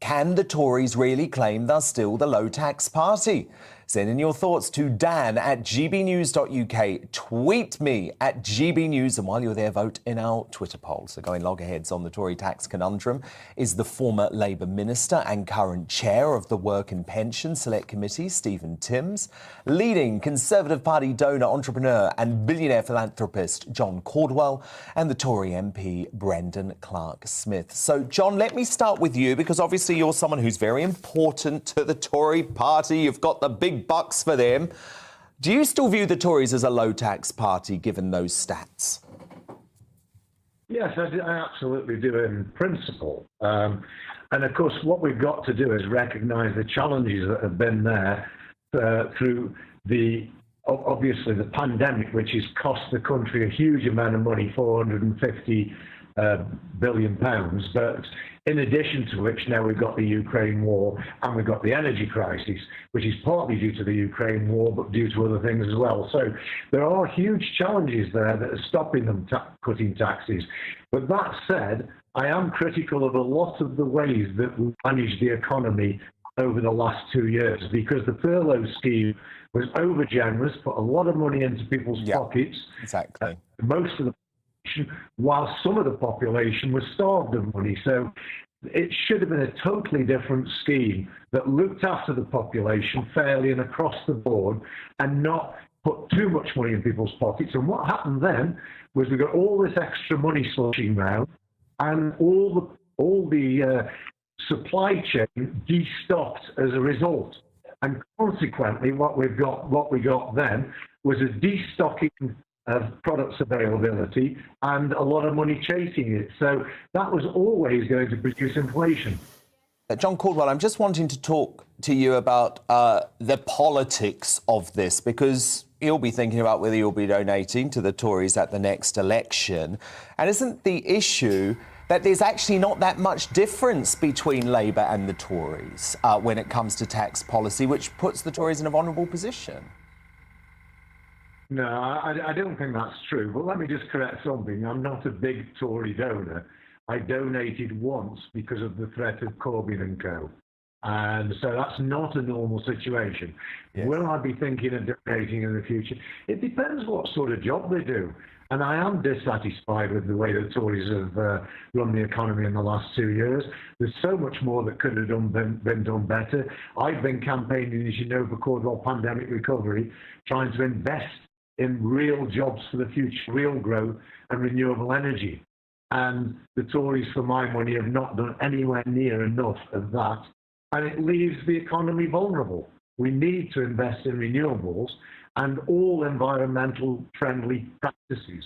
Can the Tories really claim they're still the low-tax party? Send in your thoughts to Dan at gbnews.uk. Tweet me at gbnews, and while you're there, vote in our Twitter poll. So going loggerheads on the Tory tax conundrum is the former Labour minister and current chair of the Work and Pension Select Committee, Stephen Timms, leading Conservative Party donor, entrepreneur and billionaire philanthropist John Caudwell, and the Tory MP Brendan Clarke-Smith. So, John, let me start with you, because obviously you're someone who's very important to the Tory party. You've got the big bucks for them. Do you still view the Tories as a low-tax party, given those stats? Yes, I absolutely do in principle. And of course, what we've got to do is recognise the challenges that have been there through obviously the pandemic, which has cost the country a huge amount of money, £450 billion. But in addition to which, now we've got the Ukraine war and we've got the energy crisis, which is partly due to the Ukraine war, but due to other things as well. So there are huge challenges there that are stopping them cutting taxes. But that said, I am critical of a lot of the ways that we managed the economy over the last 2 years, because the furlough scheme was over generous, put a lot of money into people's pockets. Exactly. Most of the while some of the population was starved of money. So it should have been a totally different scheme that looked after the population fairly and across the board, and not put too much money in people's pockets. And what happened then was we got all this extra money sloshing around, and all the supply chain destocked as a result. And consequently, what we got then was a destocking of products availability and a lot of money chasing it. So that was always going to produce inflation. John Caudwell, I'm just wanting to talk to you about the politics of this, because you'll be thinking about whether you'll be donating to the Tories at the next election. And isn't the issue that there's actually not that much difference between Labour and the Tories when it comes to tax policy, which puts the Tories in a vulnerable position? No, I don't think that's true. But let me just correct something. I'm not a big Tory donor. I donated once because of the threat of Corbyn and co. And so that's not a normal situation. Yes. Will I be thinking of donating in the future? It depends what sort of job they do. And I am dissatisfied with the way the Tories have run the economy in the last 2 years. There's so much more that could have been done better. I've been campaigning, as you know, for Caudwell pandemic recovery, trying to invest in real jobs for the future, real growth and renewable energy. And the Tories, for my money, have not done anywhere near enough of that. And it leaves the economy vulnerable. We need to invest in renewables and all environmental friendly practices.